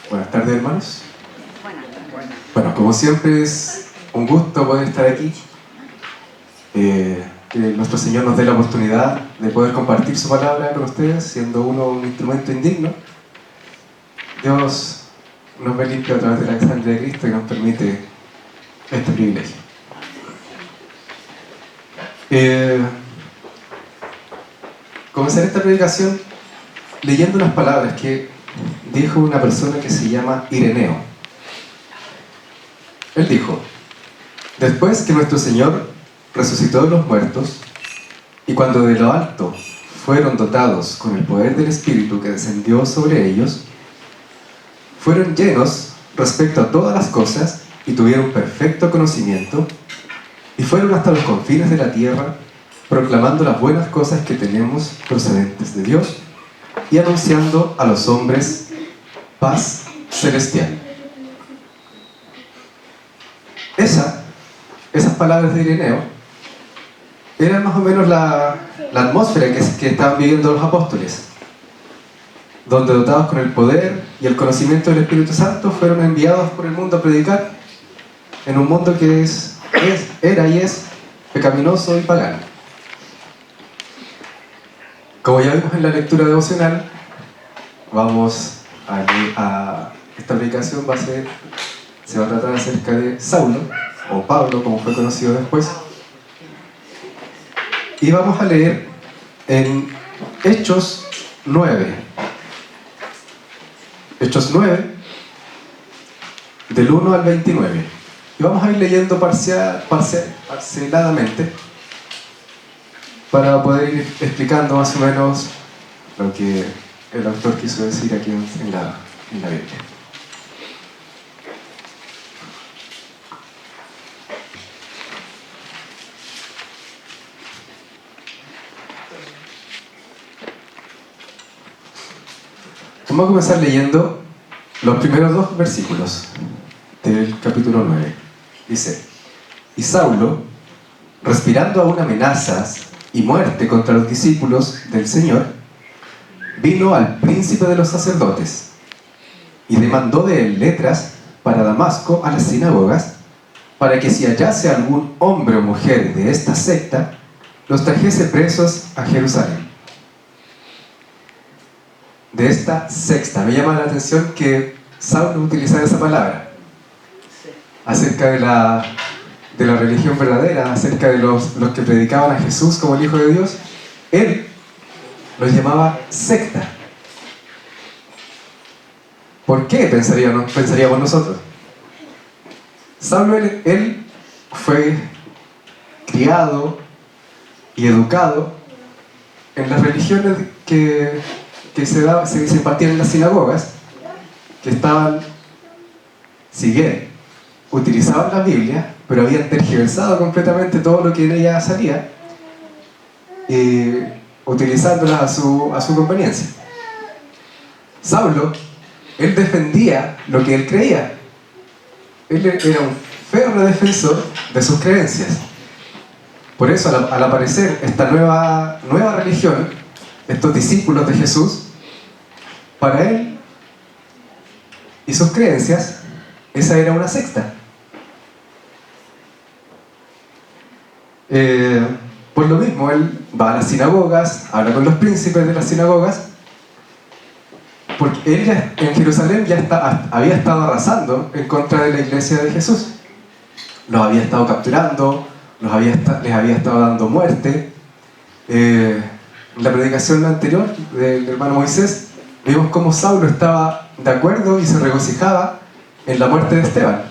Buenas tardes, hermanos. Buenas. Bueno, como siempre es un gusto poder estar aquí. Que nuestro Señor nos dé la oportunidad de poder compartir su palabra con ustedes, siendo uno un instrumento indigno. Dios nos ve limpio a través de la sangre de Cristo y nos permite este privilegio. Comenzaré esta predicación leyendo unas palabras que dijo una persona que se llama Ireneo. Él dijo: después que nuestro Señor resucitó de los muertos, y cuando de lo alto fueron dotados con el poder del Espíritu que descendió sobre ellos, fueron llenos respecto a todas las cosas y tuvieron perfecto conocimiento, y fueron hasta los confines de la tierra, proclamando las buenas cosas que tenemos procedentes de Dios y anunciando a los hombres paz celestial. Esas palabras de Ireneo eran más o menos la atmósfera que estaban viviendo los apóstoles, donde dotados con el poder y el conocimiento del Espíritu Santo fueron enviados por el mundo a predicar en un mundo que era y es pecaminoso y pagano. Como ya vimos en la lectura devocional, esta predicación se va a tratar acerca de Saulo, o Pablo, como fue conocido después. Y vamos a leer en Hechos 9. Hechos 9, del 1 al 29. Y vamos a ir leyendo parceladamente para poder ir explicando más o menos lo que el autor quiso decir aquí en la Biblia. Vamos a comenzar leyendo los primeros 2 versículos del capítulo 9. Dice: y Saulo, respirando aún amenazas y muerte contra los discípulos del Señor, vino al príncipe de los sacerdotes y demandó de él letras para Damasco a las sinagogas, para que si hallase algún hombre o mujer de esta secta, los trajese presos a Jerusalén. De esta secta, me llama la atención que Saulo utilizara esa palabra acerca de la religión verdadera, acerca de los que predicaban a Jesús como el Hijo de Dios. Él los llamaba secta. ¿Por qué pensaríamos nosotros? Saulo, él fue criado y educado en las religiones que se impartían en las sinagogas, que si bien utilizaban la Biblia, pero habían tergiversado completamente todo lo que en ella salía, utilizándola a su conveniencia. Saulo, él defendía lo que él creía. Él era un férreo defensor de sus creencias. Por eso, al aparecer esta nueva religión, estos discípulos de Jesús, para él y sus creencias, esa era una secta. Por lo mismo, él va a las sinagogas, habla con los príncipes de las sinagogas, porque él en Jerusalén había estado arrasando en contra de la iglesia de Jesús. Los había estado capturando, les había estado dando muerte. En la predicación anterior del hermano Moisés, vimos cómo Saulo estaba de acuerdo y se regocijaba en la muerte de Esteban.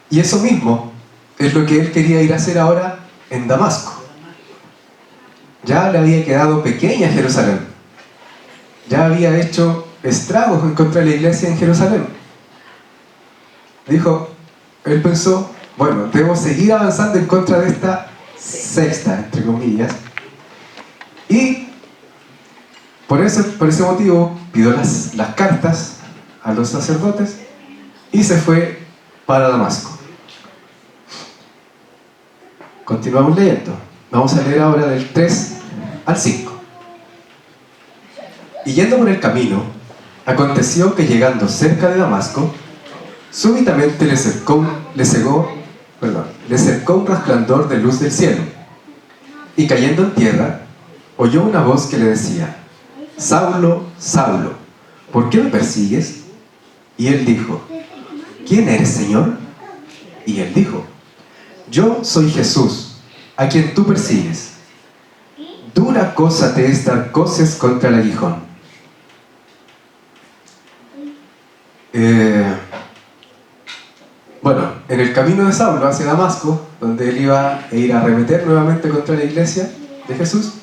Y eso mismo es lo que él quería ir a hacer ahora en Damasco. Ya le había quedado pequeña Jerusalén. Ya había hecho estragos en contra de la iglesia en Jerusalén. Él pensó, bueno, debo seguir avanzando en contra de esta secta, entre comillas. Y por ese motivo pidió las cartas a los sacerdotes y se fue para Damasco. Continuamos leyendo. Vamos a leer ahora del 3 al 5. Y yendo por el camino, aconteció que llegando cerca de Damasco, súbitamente le cercó un resplandor de luz del cielo, y cayendo en tierra, oyó una voz que le decía: Saulo, Saulo, ¿por qué me persigues? Y él dijo: ¿Quién eres, Señor? Y él dijo: Yo soy Jesús, a quien tú persigues. Dura cosa te es dar coces contra el aguijón. Bueno, en el camino de Saulo hacia Damasco, donde él iba a ir a arremeter nuevamente contra la iglesia de Jesús,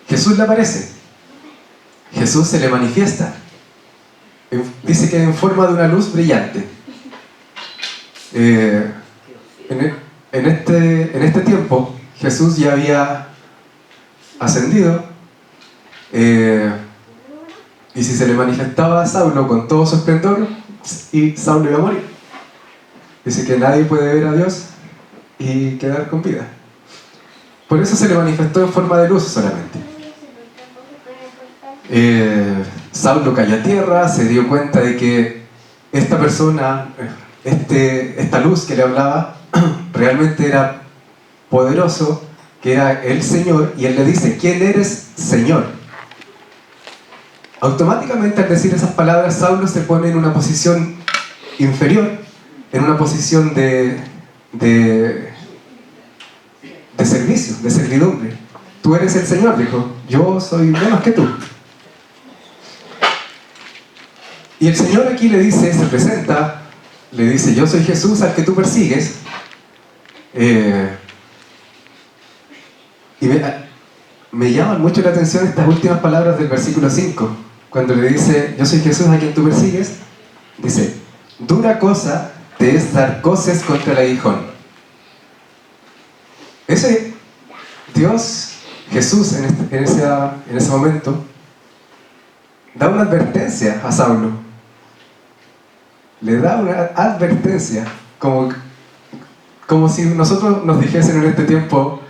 Jesús le aparece. Jesús se le manifiesta. Dice que en forma de una luz brillante. En este tiempo, Jesús ya había ascendido, y si se le manifestaba a Saulo con todo su esplendor, y Saulo iba a morir. Dice que nadie puede ver a Dios y quedar con vida. Por eso se le manifestó en forma de luz solamente. Saulo cayó a tierra, se dio cuenta de que esta persona, esta luz que le hablaba, realmente era poderoso, que era el Señor, y él le dice: ¿Quién eres, Señor? Automáticamente, al decir esas palabras, Saulo se pone en una posición inferior, en una posición de servicio, de servidumbre. Tú eres el Señor, dijo, yo soy menos que tú. Y el Señor aquí le dice, se presenta, le dice: yo soy Jesús al que tú persigues. Y me llaman mucho la atención estas últimas palabras del versículo 5, cuando le dice: yo soy Jesús a quien tú persigues. Dice: dura cosa te es dar coces contra el aguijón. Ese Dios, Jesús, en ese momento, da una advertencia a Saulo. Le da una advertencia, como si nosotros nos dijesen en este tiempo: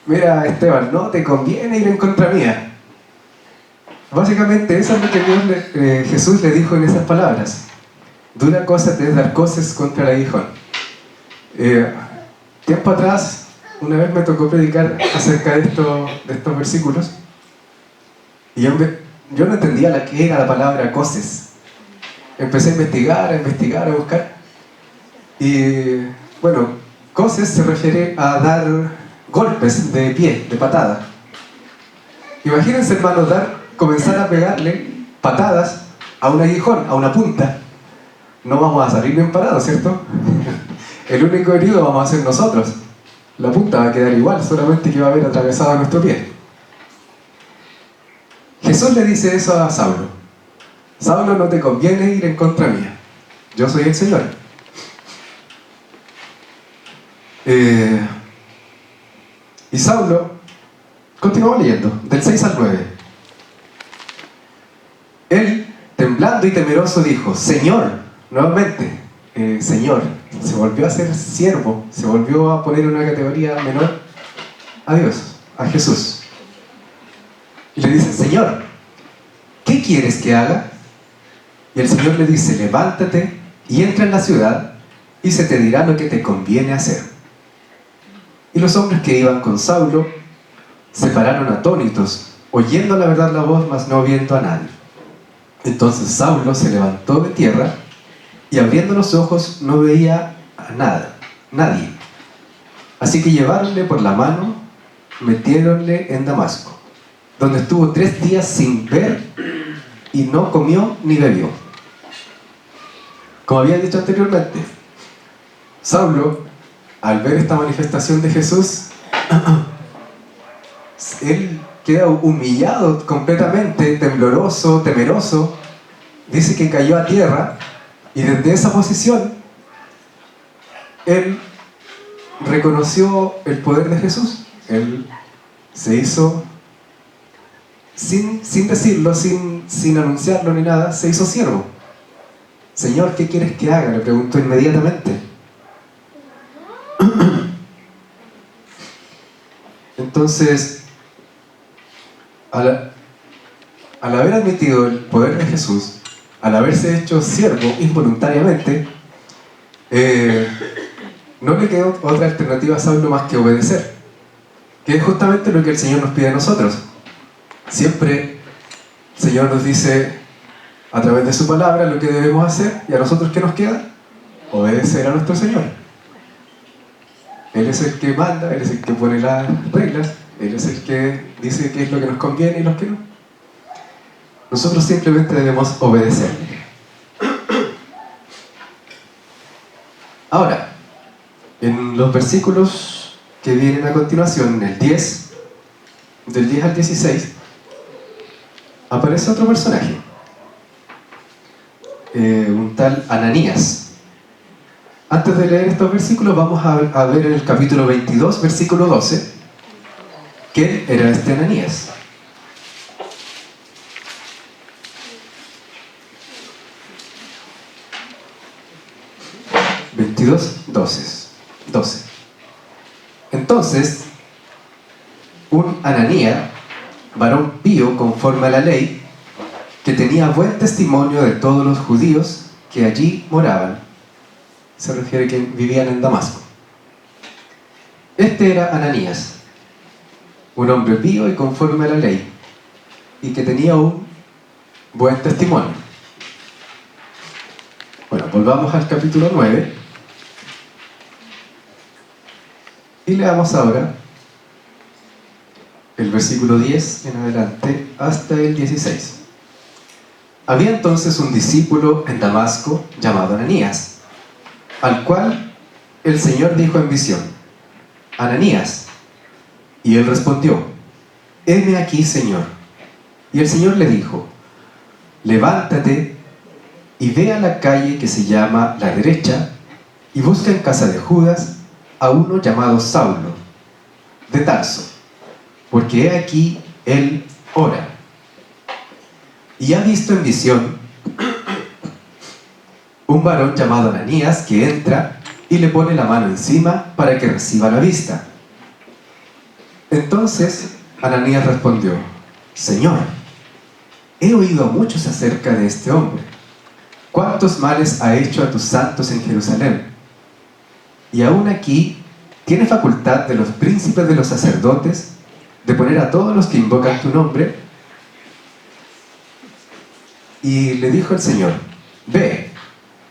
mira, Esteban, no te conviene ir en contra mía. Básicamente eso es lo que Jesús le dijo en esas palabras. Dura cosa te es dar coces contra el aguijón. Tiempo atrás, una vez me tocó predicar acerca de estos versículos, y yo no entendía qué era la palabra coces. Empecé a investigar, a buscar, y bueno, coces se refiere a dar golpes de pie, de patada. Imagínense, hermanos, comenzar a pegarle patadas a un aguijón, a una punta. No vamos a salir bien parados, ¿cierto? El único herido vamos a ser nosotros. La punta va a quedar igual, solamente que va a haber atravesado nuestro pie. Jesús le dice eso a Saulo: Saulo, no te conviene ir en contra mía. Yo soy el Señor. Y Saulo, continuamos leyendo, del 6 al 9. Él, temblando y temeroso, dijo: Señor. Nuevamente, Señor, se volvió a ser siervo, se volvió a poner en una categoría menor a Dios, a Jesús. Y le dice: Señor, ¿qué quieres que haga? Y el Señor le dice: levántate y entra en la ciudad, y se te dirá lo que te conviene hacer. Y los hombres que iban con Saulo se pararon atónitos, oyendo la verdad la voz, mas no viendo a nadie. Entonces Saulo se levantó de tierra, y abriendo los ojos no veía a nadie. Así que lleváronle por la mano, metiéronle en Damasco, donde estuvo 3 días sin ver, y no comió ni bebió. Como había dicho anteriormente, Saulo, al ver esta manifestación de Jesús, él queda humillado completamente, tembloroso, temeroso. Dice que cayó a tierra, y desde esa posición él reconoció el poder de Jesús. Él se hizo, sin decirlo, sin anunciarlo ni nada, se hizo siervo. Señor, ¿qué quieres que haga?, le preguntó inmediatamente. Entonces, al haber admitido el poder de Jesús, al haberse hecho siervo involuntariamente, no le quedó otra alternativa a Saulo más que obedecer, que es justamente lo que el Señor nos pide a nosotros. Siempre el Señor nos dice a través de su palabra lo que debemos hacer, y a nosotros ¿qué nos queda? Obedecer a nuestro Señor. Él es el que manda, Él es el que pone las reglas, Él es el que dice qué es lo que nos conviene y lo que no. Nosotros simplemente debemos obedecerle. Ahora, en los versículos que vienen a continuación, en el 10, del 10 al 16, aparece otro personaje, un tal Ananías. Antes de leer estos versículos, vamos a ver en el capítulo 22, versículo 12, ¿quién era este Ananías? $22:12. Entonces, un Ananías, varón pío conforme a la ley, que tenía buen testimonio de todos los judíos que allí moraban, se refiere a que vivían en Damasco. Este era Ananías, un hombre pío y conforme a la ley, y que tenía un buen testimonio. Bueno, volvamos al capítulo 9 y leamos ahora el versículo 10 en adelante hasta el 16. Había entonces un discípulo en Damasco llamado Ananías, al cual el Señor dijo en visión: Ananías. Y él respondió: heme aquí, Señor. Y el Señor le dijo: levántate y ve a la calle que se llama La Derecha, y busca en casa de Judas a uno llamado Saulo, de Tarso, porque he aquí él ora. Y ha visto en visión un varón llamado Ananías que entra y le pone la mano encima para que reciba la vista. Entonces Ananías respondió: Señor, he oído a muchos acerca de este hombre, cuántos males ha hecho a tus santos en Jerusalén, y aún aquí tiene facultad de los príncipes de los sacerdotes de poner a todos los que invocan tu nombre. Y le dijo el Señor: ve,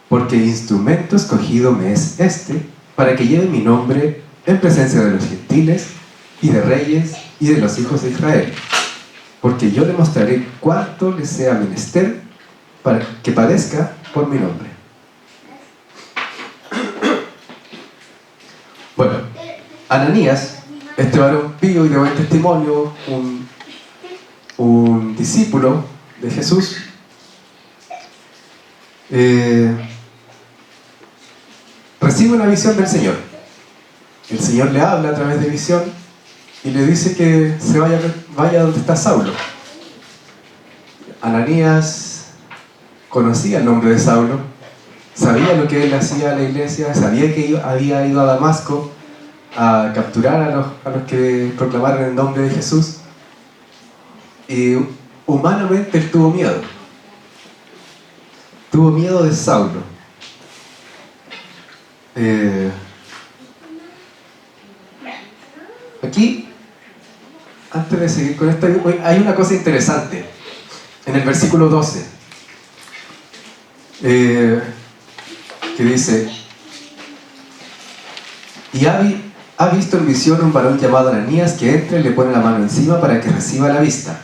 porque instrumento escogido me es este, para que lleve mi nombre en presencia de los gentiles, y de reyes, y de los hijos de Israel, porque yo le mostraré cuánto le sea menester para que padezca por mi nombre. Bueno, Ananías, este varón pío y de buen testimonio, un discípulo de Jesús, recibe una visión del Señor. El Señor le habla a través de visión y le dice que se vaya donde está Saulo. Ananías conocía el nombre de Saulo, sabía lo que él hacía a la iglesia, sabía que había ido a Damasco a capturar a los que proclamaron el nombre de Jesús, y humanamente él tuvo miedo. Tuvo miedo de Saulo. Aquí, antes de seguir con esto, hay una cosa interesante en el versículo 12, que dice: y ha visto en visión un varón llamado Ananías que entra y le pone la mano encima para que reciba la vista.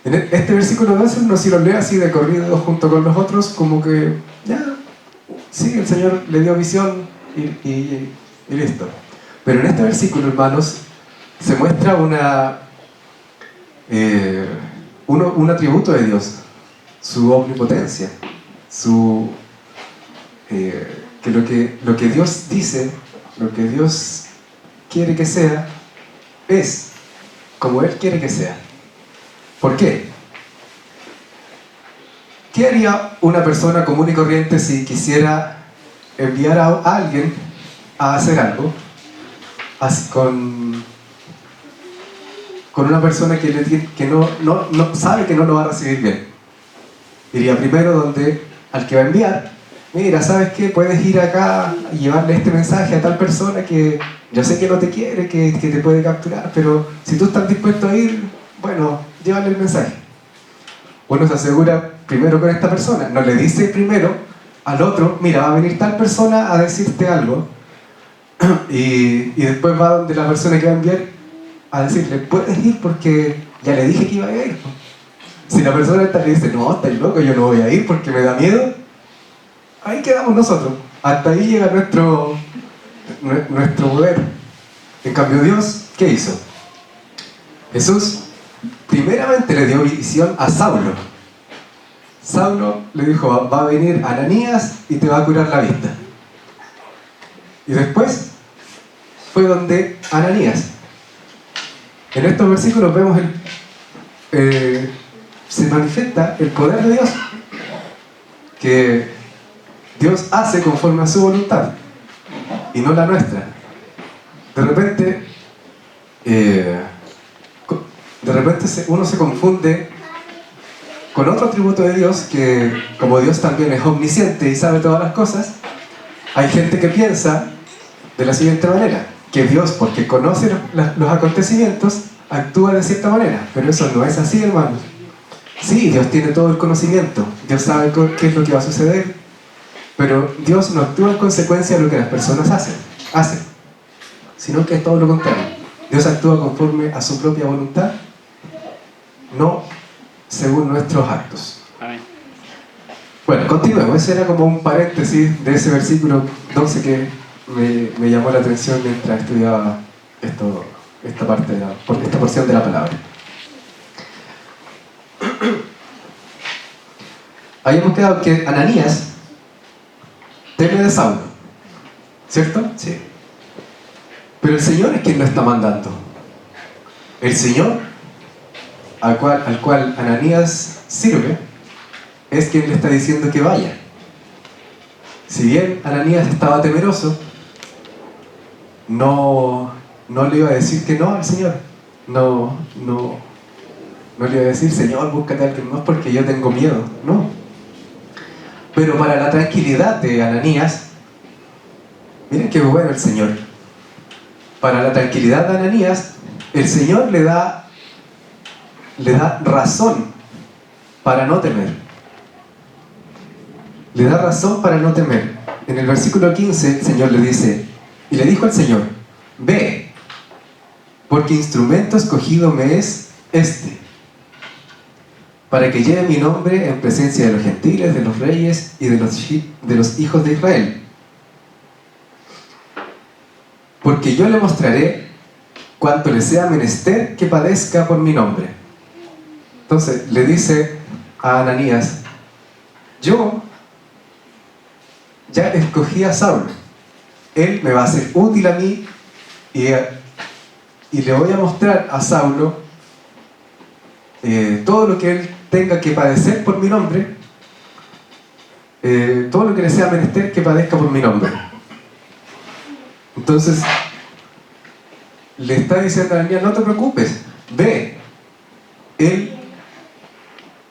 En este versículo 12, uno si lo lee así de corrido junto con los otros, como que ya, sí, el Señor le dio visión y listo. Pero en este versículo, hermanos, se muestra un atributo de Dios, su omnipotencia, que lo que Dios dice, lo que Dios quiere que sea, es como Él quiere que sea. ¿Por qué? ¿Qué haría una persona común y corriente si quisiera enviar a alguien a hacer algo con una persona que no sabe que no lo va a recibir bien? Iría primero donde al que va a enviar. Mira, ¿sabes qué? Puedes ir acá y llevarle este mensaje a tal persona que yo sé que no te quiere, que te puede capturar, pero si tú estás dispuesto a ir, bueno, llévale el mensaje. Uno se asegura primero con esta persona, no le dice primero al otro, mira, va a venir tal persona a decirte algo, y después va donde la persona que va a enviar a decirle, puedes ir porque ya le dije que iba a ir. Si la persona esta le dice, no, estás loco, yo no voy a ir porque me da miedo, ahí quedamos nosotros. Hasta ahí llega nuestro poder. En cambio, Dios, ¿qué hizo? Jesús primeramente le dio visión a Saulo. Saulo le dijo, va a venir Ananías y te va a curar la vista. Y después fue donde Ananías. En estos versículos vemos se manifiesta el poder de Dios, que Dios hace conforme a su voluntad y no la nuestra. De repente uno se confunde con otro atributo de Dios, que como Dios también es omnisciente y sabe todas las cosas, hay gente que piensa de la siguiente manera, que Dios, porque conoce los acontecimientos, actúa de cierta manera, pero eso no es así, hermanos. Sí, Dios tiene todo el conocimiento, Dios sabe qué es lo que va a suceder, pero Dios no actúa en consecuencia de lo que las personas hacen, sino que es todo lo contrario. Dios actúa conforme a su propia voluntad, no según nuestros actos. Amén. Bueno, continuemos. Ese era como un paréntesis de ese versículo 12 que me llamó la atención mientras estudiaba esta porción de la palabra. Habíamos quedado que Ananías teme de Saulo, ¿cierto? Sí. Pero el Señor es quien lo está mandando. El Señor al cual Ananías sirve es quien le está diciendo que vaya. Si bien Ananías estaba temeroso, no le iba a decir que no al Señor. No le iba a decir, Señor, búscate a alguien más porque yo tengo miedo. No. Pero para la tranquilidad de Ananías, miren qué bueno el Señor. Para la tranquilidad de Ananías, el Señor le da razón para no temer. Le da razón para no temer. En el versículo 15 el Señor le dice, y le dijo al Señor, ve, porque instrumento escogido me es este, para que lleve mi nombre en presencia de los gentiles, de los reyes y de los hijos de Israel. Porque yo le mostraré cuanto le sea menester que padezca por mi nombre. Entonces le dice a Ananías, yo ya escogí a Saulo, él me va a ser útil a mí y le voy a mostrar a Saulo todo lo que él tenga que padecer por mi nombre, todo lo que le sea menester que padezca por mi nombre. Entonces le está diciendo a Ananías, no te preocupes, ve, él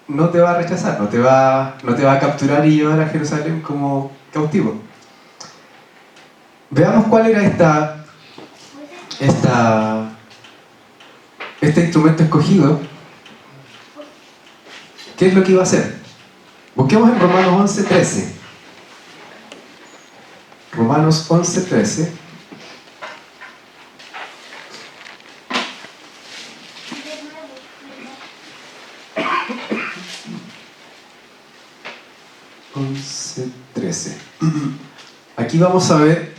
no te va a rechazar, no te va a capturar y llevar a Jerusalén como cautivo. Veamos cuál era este instrumento escogido. ¿Qué es lo que iba a hacer? Busquemos en Romanos 11:13. Romanos 11:13. Aquí vamos a ver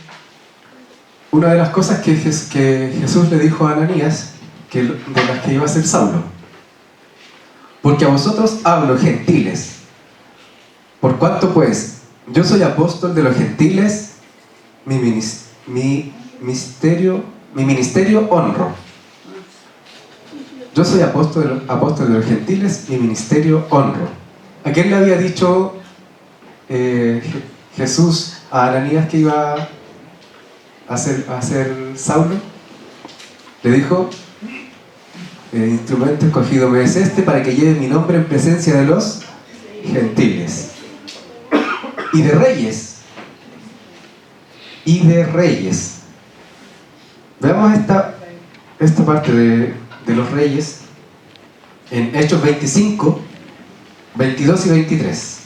una de las cosas que Jesús le dijo a Ananías, de las que iba a ser Saulo. Porque a vosotros hablo, gentiles. Por cuanto pues, yo soy apóstol de los gentiles, mi ministerio honro. Yo soy apóstol de los gentiles, mi ministerio honro. ¿A quién le había dicho Jesús a Ananías que iba a ser Saulo? Le dijo, El instrumento escogido me es este para que lleve mi nombre en presencia de los gentiles y de reyes. Y de reyes. Veamos esta parte de los reyes en Hechos 25, 22 y 23.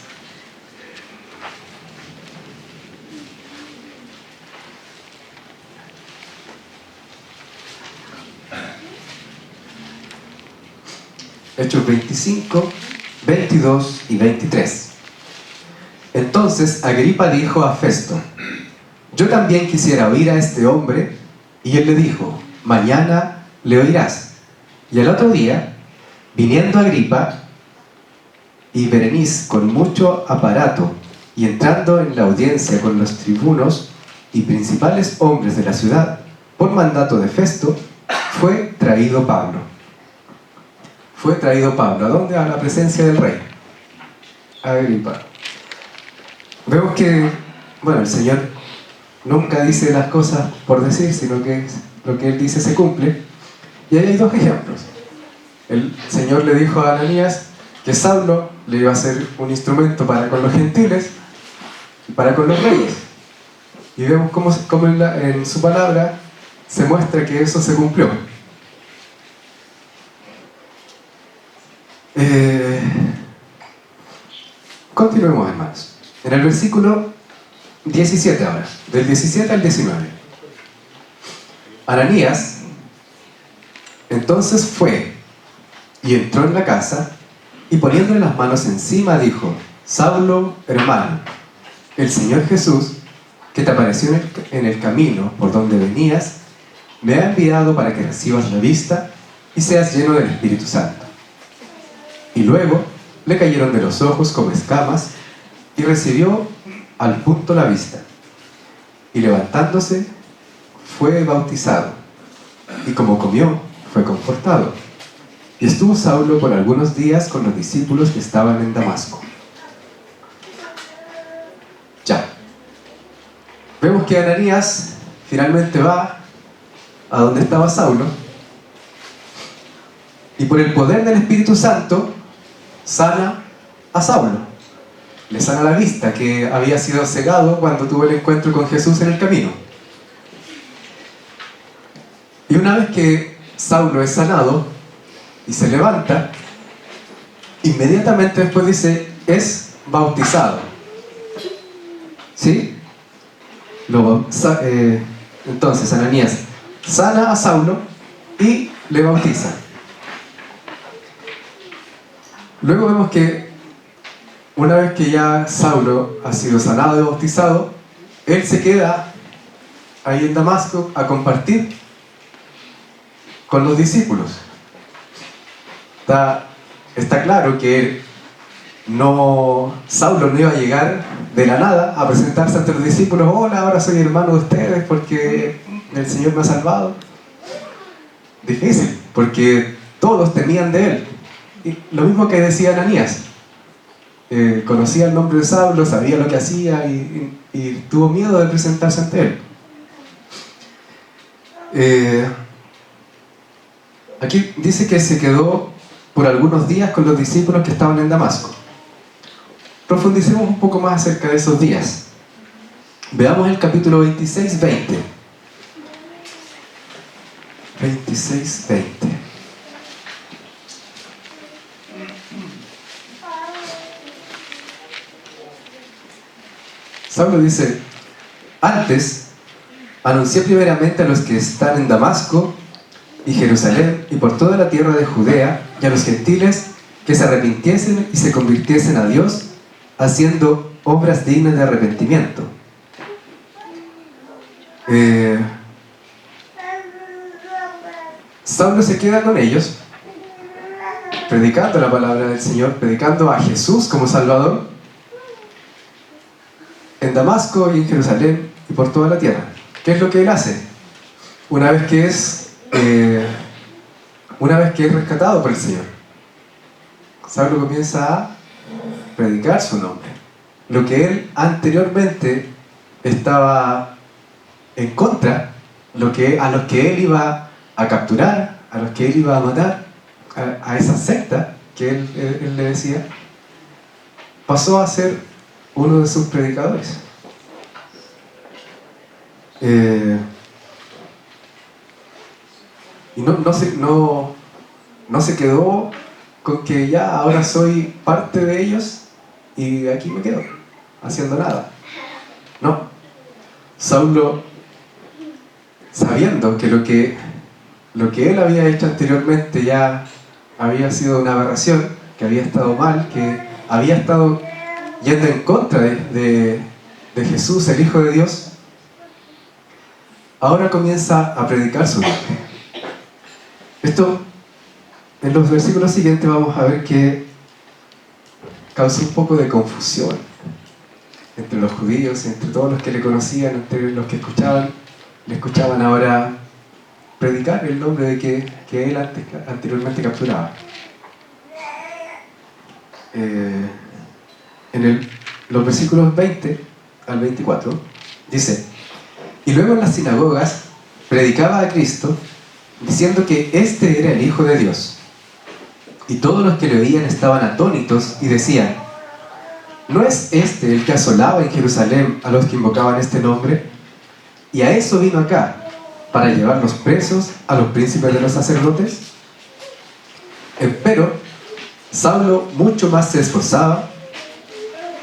Hechos 25, 22 y 23. Entonces Agripa dijo a Festo: yo también quisiera oír a este hombre. Y él le dijo: mañana le oirás. Y al otro día, viniendo Agripa y Berenice con mucho aparato, y entrando en la audiencia con los tribunos y principales hombres de la ciudad, por mandato de Festo, fue traído Pablo. Fue traído Pablo. ¿A dónde? A la presencia del rey. Agripa. Vemos que, bueno, el Señor nunca dice las cosas por decir, sino que lo que Él dice se cumple. Y ahí hay dos ejemplos. El Señor le dijo a Ananías que Saulo le iba a ser un instrumento para con los gentiles y para con los reyes. Y vemos cómo en su palabra se muestra que eso se cumplió. Continuemos, hermanos. En el versículo 17 ahora, del 17 al 19. Ananías entonces fue y entró en la casa, y poniéndole las manos encima dijo: Saulo, hermano, el Señor Jesús, que te apareció en el camino por donde venías, me ha enviado para que recibas la vista y seas lleno del Espíritu Santo. Y luego le cayeron de los ojos como escamas, y recibió al punto la vista. Y levantándose, fue bautizado, y como comió, fue confortado. Y estuvo Saulo por algunos días con los discípulos que estaban en Damasco. Ya. Vemos que Ananías finalmente va a donde estaba Saulo, y por el poder del Espíritu Santo sana a Saulo. Le sana la vista, que había sido cegado cuando tuvo el encuentro con Jesús en el camino. Y una vez que Saulo es sanado y se levanta, inmediatamente después dice: es bautizado. ¿Sí? Entonces Ananías sana a Saulo y le bautiza. Luego vemos que una vez que ya Saulo ha sido sanado y bautizado, él se queda ahí en Damasco a compartir con los discípulos. Está claro que Saulo no iba a llegar de la nada a presentarse ante los discípulos: hola, ahora soy hermano de ustedes porque el Señor me ha salvado. Difícil, porque todos temían de él. Y lo mismo que decía Ananías. Conocía el nombre de Saulo, sabía lo que hacía y tuvo miedo de presentarse ante él. Aquí dice que se quedó por algunos días con los discípulos que estaban en Damasco. Profundicemos un poco más acerca de esos días. Veamos el capítulo 26, 20. 26, 20. Saulo dice: antes anuncié primeramente a los que están en Damasco y Jerusalén y por toda la tierra de Judea, y a los gentiles que se arrepintiesen y se convirtiesen a Dios, haciendo obras dignas de arrepentimiento. Saulo se queda con ellos, predicando la palabra del Señor, predicando a Jesús como Salvador, en Damasco y en Jerusalén y por toda la tierra. ¿Qué es lo que él hace? Una vez que es rescatado por el Señor, Saulo comienza a predicar su nombre. Lo que él anteriormente estaba en contra, a los que él iba a capturar, a los que él iba a matar, a esa secta que él le decía, pasó a ser uno de sus predicadores. Y no se quedó con que ya ahora soy parte de ellos y aquí me quedo, haciendo nada. No. Saulo, sabiendo que lo que él había hecho anteriormente ya había sido una aberración, que había estado mal, que había estado yendo en contra de Jesús, el Hijo de Dios, ahora comienza a predicar su nombre. Esto, en los versículos siguientes vamos a ver que causó un poco de confusión entre los judíos, entre todos los que le conocían, entre los que le escuchaban ahora predicar el nombre de que él anteriormente capturaba. En los versículos 20 al 24 dice: y luego en las sinagogas predicaba a Cristo, diciendo que este era el Hijo de Dios. Y todos los que le oían estaban atónitos y decían: ¿no es este el que asolaba en Jerusalén a los que invocaban este nombre? Y a eso vino acá, para llevarlos presos a los príncipes de los sacerdotes. Empero Saulo mucho más se esforzaba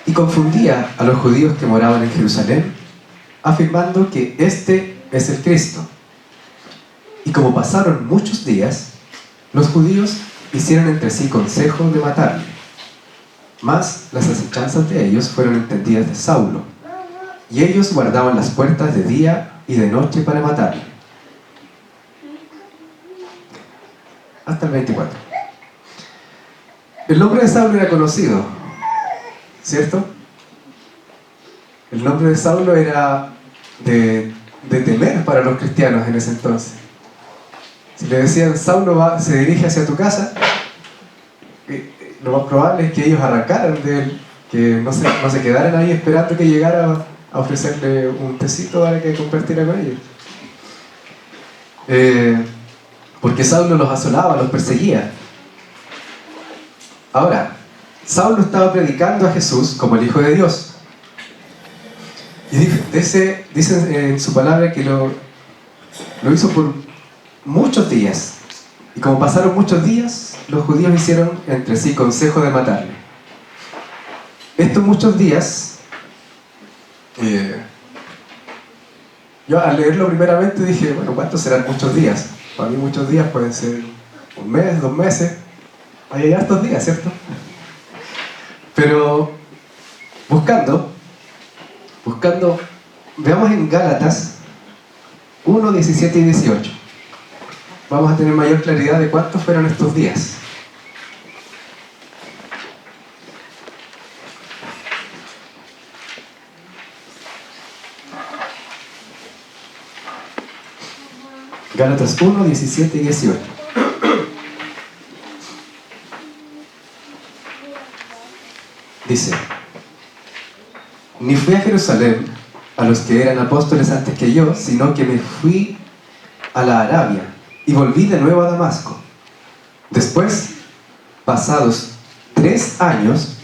y confundía a los judíos que moraban en Jerusalén, afirmando que este es el Cristo. Y como pasaron muchos días, los judíos hicieron entre sí consejo de matarle. Mas las acechanzas de ellos fueron entendidas de Saulo, y ellos guardaban las puertas de día y de noche para matarle. Hasta el 24. El nombre de Saulo era conocido, ¿cierto? El nombre de Saulo era de temer para los cristianos en ese entonces. Si le decían: Saulo se dirige hacia tu casa, lo más probable es que ellos arrancaran de él, que no se quedaran ahí esperando que llegara a ofrecerle un tecito para que compartiera con ellos. Porque Saulo los asolaba, los perseguía. Ahora, Saulo estaba predicando a Jesús como el Hijo de Dios. Y dice en su palabra que lo hizo por muchos días. Y como pasaron muchos días, los judíos hicieron entre sí consejo de matarle. Estos muchos días, yo al leerlo primeramente dije: bueno, ¿cuántos serán muchos días? Para mí muchos días pueden ser un mes, 2 meses. Hay hartos días, ¿cierto? Pero buscando, veamos en Gálatas 1, 17 y 18. Vamos a tener mayor claridad de cuántos fueron estos días. Gálatas 1, 17 y 18. Dice: ni fui a Jerusalén a los que eran apóstoles antes que yo, sino que me fui a la Arabia y volví de nuevo a Damasco. Después, pasados 3 años,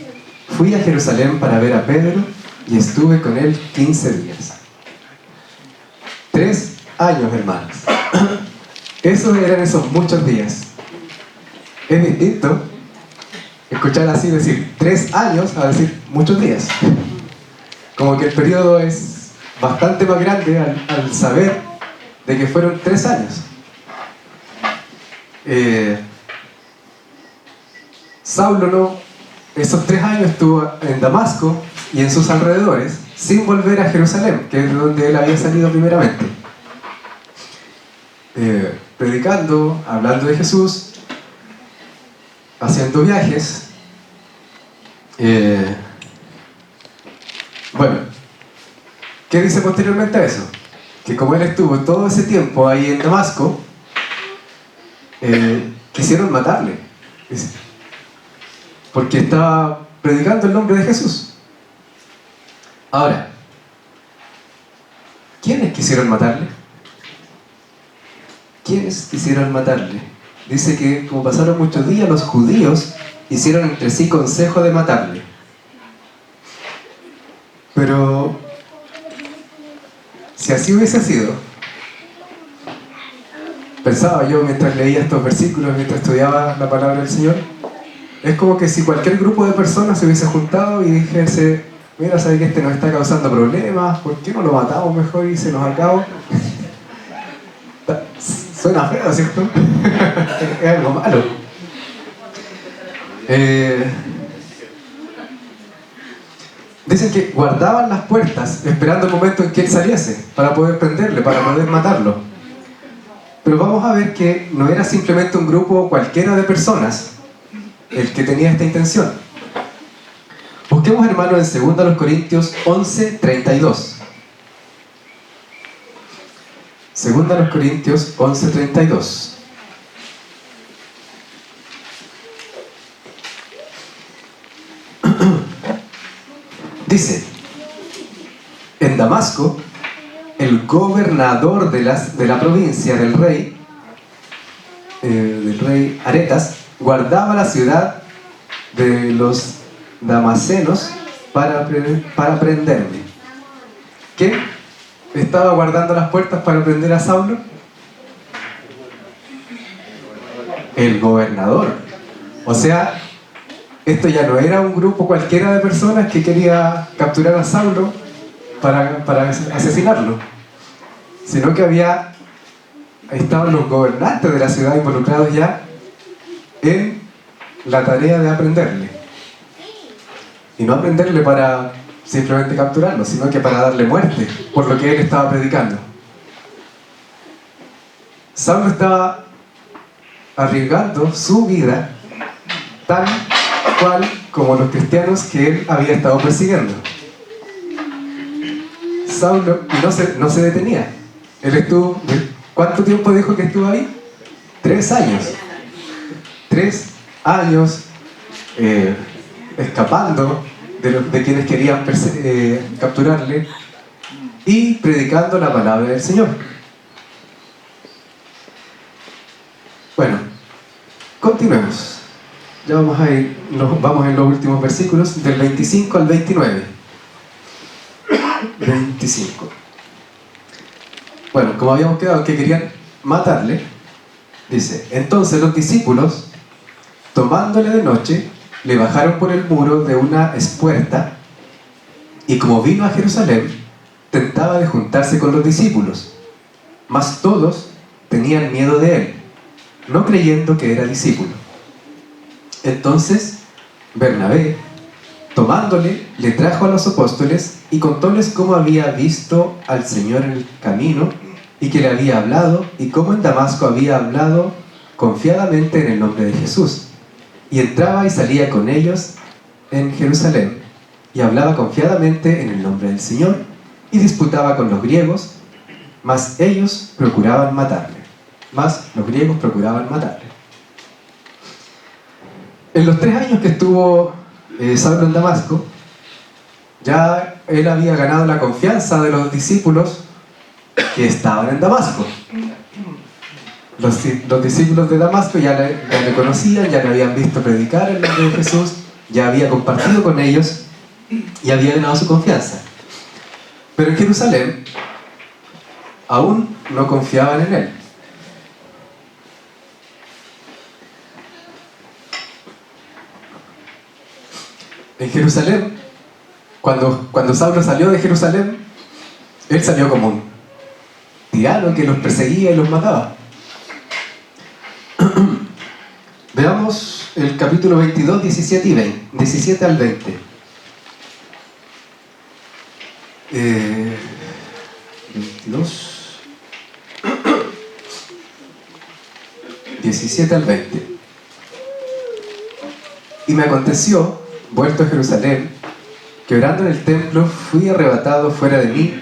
fui a Jerusalén para ver a Pedro y estuve con él 15 días. 3 años, hermanos. Esos eran esos muchos días. Es distinto escuchar así decir 3 años a decir muchos días. Como que el periodo es bastante más grande al saber de que fueron 3 años. Saulo esos 3 años estuvo en Damasco y en sus alrededores sin volver a Jerusalén, que es de donde él había salido primeramente. Predicando, hablando de Jesús, haciendo viajes. Bueno, ¿qué dice posteriormente a eso? Que como él estuvo todo ese tiempo ahí en Damasco, quisieron matarle, porque estaba predicando el nombre de Jesús. Ahora, ¿quiénes quisieron matarle? ¿Quiénes quisieron matarle? dice que como pasaron muchos días, los judíos hicieron entre sí consejo de matarle. Pero si así hubiese sido, pensaba yo mientras leía estos versículos, mientras estudiaba la palabra del Señor, es como que si cualquier grupo de personas se hubiese juntado y dijese: mira, ¿sabes que este nos está causando problemas? ¿Por qué no lo matamos mejor y se nos acabó? Suena feo, ¿cierto? Es algo malo. Dicen que guardaban las puertas esperando el momento en que él saliese para poder prenderle, para poder matarlo. Pero vamos a ver que no era simplemente un grupo cualquiera de personas el que tenía esta intención. Busquemos, hermanos, en 2 Corintios 11:32. 2 Corintios 11:32. Dice: en Damasco, el gobernador de la provincia del rey Aretas guardaba la ciudad de los damasenos para prenderme. ¿Qué? ¿Estaba guardando las puertas para prender a Saulo? El gobernador. O sea, esto ya no era un grupo cualquiera de personas que quería capturar a Saulo para asesinarlo, sino que estaban los gobernantes de la ciudad involucrados ya en la tarea de aprenderle. Y no aprenderle para simplemente capturarlo, sino que para darle muerte por lo que él estaba predicando. Saulo estaba arriesgando su vida tal cual como los cristianos que él había estado persiguiendo. Saulo no se detenía. Él estuvo, ¿cuánto tiempo dijo que estuvo ahí? 3 años. 3 años escapando de quienes querían capturarle y predicando la palabra del Señor. Bueno, continuemos. Ya vamos en los últimos versículos, del 25 al 29. 25. Bueno, como habíamos quedado que querían matarle, dice: entonces los discípulos, tomándole de noche, le bajaron por el muro de una espuerta, y como vino a Jerusalén, tentaba de juntarse con los discípulos, mas todos tenían miedo de él, no creyendo que era discípulo. Entonces Bernabé, tomándole, le trajo a los apóstoles y contóles cómo había visto al Señor en el camino y que le había hablado, y cómo en Damasco había hablado confiadamente en el nombre de Jesús, y entraba y salía con ellos en Jerusalén, y hablaba confiadamente en el nombre del Señor, y disputaba con los griegos, mas los griegos procuraban matarle. En los 3 años que estuvo Saulo en Damasco, ya él había ganado la confianza de los discípulos que estaban en Damasco. Los discípulos de Damasco ya le conocían, ya le habían visto predicar el nombre de Jesús, ya había compartido con ellos y había ganado su confianza. Pero en Jerusalén aún no confiaban en él. En Jerusalén, cuando Saulo salió de Jerusalén, él salió como un tirano que los perseguía y los mataba. Veamos el capítulo 22, 17 al 20. 22, 17 al 20. Y me aconteció, vuelto a Jerusalén, que orando en el templo fui arrebatado fuera de mí,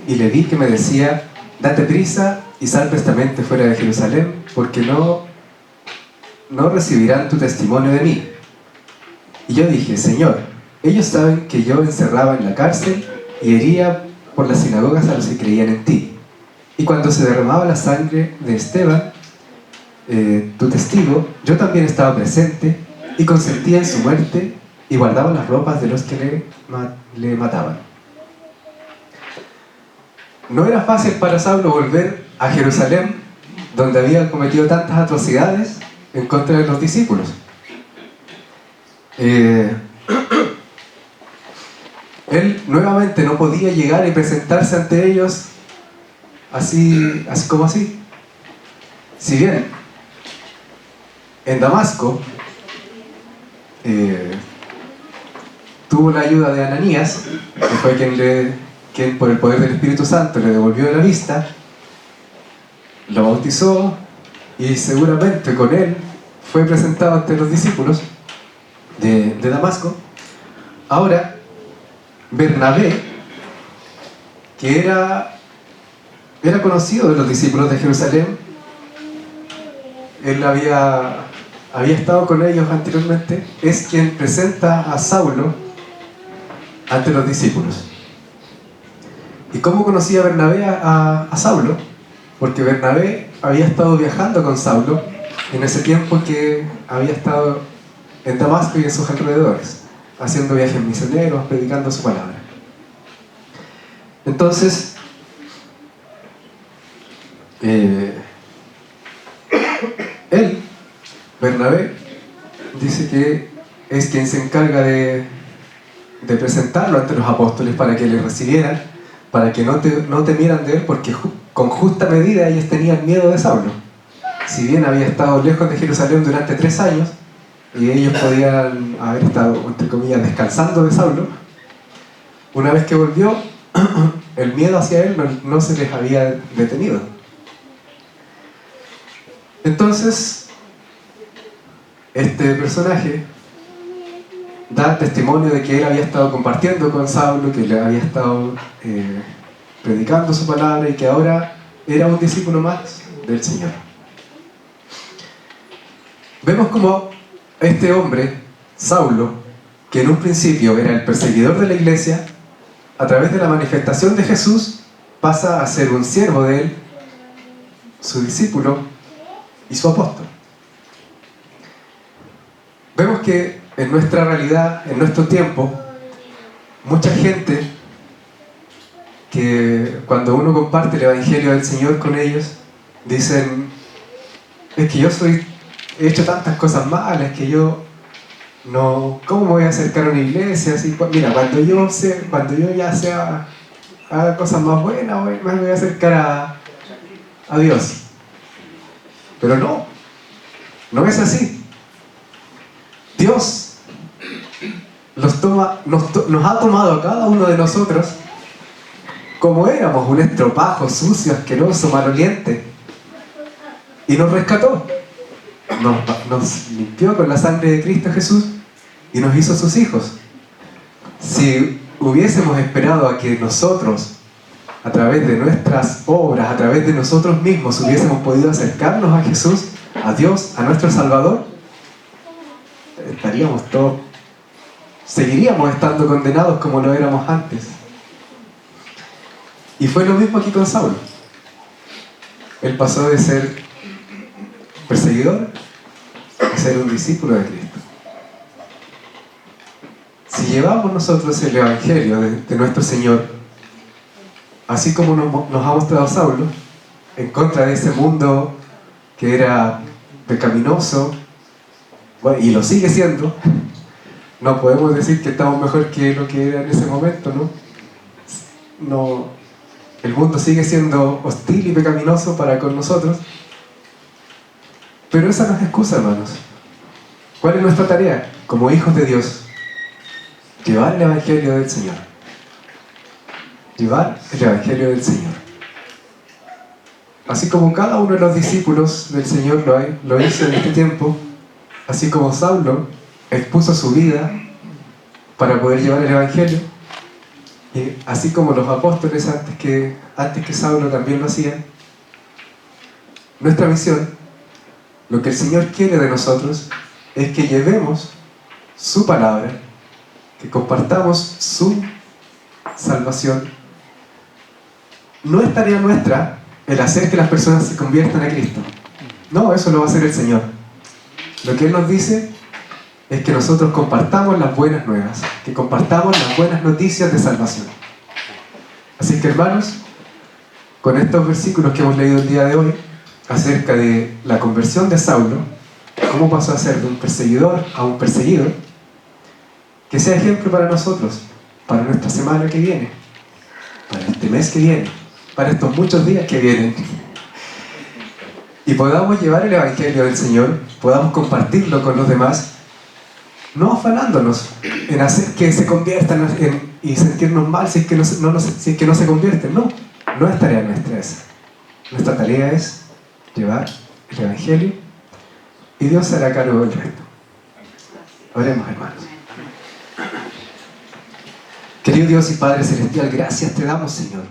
y le vi que me decía: date prisa y sal prestamente fuera de Jerusalén, porque no recibirán tu testimonio de mí. Y yo dije: Señor, ellos saben que yo encerraba en la cárcel y hería por las sinagogas a los que creían en ti. Y cuando se derramaba la sangre de Esteban, tu testigo, yo también estaba presente y consentía en su muerte y guardaba las ropas de los que le mataban. No era fácil para Saulo volver a Jerusalén, donde había cometido tantas atrocidades en contra de los discípulos. Él nuevamente no podía llegar y presentarse ante ellos así como así. Si bien en Damasco tuvo la ayuda de Ananías, que fue quien por el poder del Espíritu Santo le devolvió la vista, lo bautizó y seguramente con él fue presentado ante los discípulos de Damasco. Ahora Bernabé, que era conocido de los discípulos de Jerusalén, él había estado con ellos anteriormente, es quien presenta a Saulo ante los discípulos. ¿Y cómo conocía Bernabé a Saulo? Porque Bernabé había estado viajando con Saulo en ese tiempo que había estado en Damasco y en sus alrededores, haciendo viajes misioneros, predicando su palabra. Entonces, Bernabé, dice que es quien se encarga de presentarlo ante los apóstoles para que le recibieran, para que no temieran de él, porque con justa medida ellos tenían miedo de Saulo. Si bien había estado lejos de Jerusalén durante 3 años, y ellos podían haber estado, entre comillas, descansando de Saulo, una vez que volvió, el miedo hacia él no se les había detenido. Entonces, este personaje da testimonio de que él había estado compartiendo con Saulo, que le había estado predicando su palabra y que ahora era un discípulo más del Señor. Vemos como este hombre, Saulo, que en un principio era el perseguidor de la iglesia, a través de la manifestación de Jesús pasa a ser un siervo de él, su discípulo y su apóstol. Vemos que en nuestra realidad, en nuestro tiempo, mucha gente que cuando uno comparte el Evangelio del Señor con ellos, dicen: es que he hecho tantas cosas malas que yo no, ¿cómo me voy a acercar a una iglesia? Así, mira, cuando yo ya haga cosas más buenas, me voy a acercar a Dios. Pero no es así. Dios nos ha tomado a cada uno de nosotros como éramos, un estropajo, sucio, asqueroso, maloliente, y nos rescató. Nos limpió con la sangre de Cristo Jesús y nos hizo sus hijos. Si hubiésemos esperado a que nosotros, a través de nuestras obras, a través de nosotros mismos, hubiésemos podido acercarnos a Jesús, a Dios, a nuestro Salvador, seguiríamos estando condenados como lo éramos antes. Y fue lo mismo aquí con Saulo. Él pasó de ser perseguidor a ser un discípulo de Cristo. Si llevamos nosotros el Evangelio de nuestro Señor, así como nos ha mostrado Saulo, en contra de ese mundo que era pecaminoso, bueno, y lo sigue siendo, no podemos decir que estamos mejor que lo que era en ese momento, ¿no? El mundo sigue siendo hostil y pecaminoso para con nosotros, pero esa no es excusa, hermanos. ¿Cuál es nuestra tarea? Como hijos de Dios, llevar el Evangelio del Señor. Llevar el Evangelio del Señor. Así como cada uno de los discípulos del Señor lo hizo en este tiempo, así como Saulo expuso su vida para poder llevar el Evangelio, y así como los apóstoles antes que Saulo también lo hacían, nuestra misión, lo que el Señor quiere de nosotros, es que llevemos su palabra, que compartamos su salvación. No es tarea nuestra el hacer que las personas se conviertan a Cristo. No, eso lo va a hacer el Señor. Lo que Él nos dice es que nosotros compartamos las buenas nuevas, que compartamos las buenas noticias de salvación. Así que, hermanos, con estos versículos que hemos leído el día de hoy, acerca de la conversión de Saulo, cómo pasó a ser de un perseguidor a un perseguido, que sea ejemplo para nosotros, para nuestra semana que viene, para este mes que viene, para estos muchos días que vienen, y podamos llevar el Evangelio del Señor, podamos compartirlo con los demás, no afanándonos en hacer que se conviertan y sentirnos mal si es que si es que no se convierten. No es tarea nuestra esa. Nuestra tarea es llevar el Evangelio y Dios se hará cargo del resto. Oremos, hermanos. Querido Dios y Padre Celestial, gracias te damos, Señor,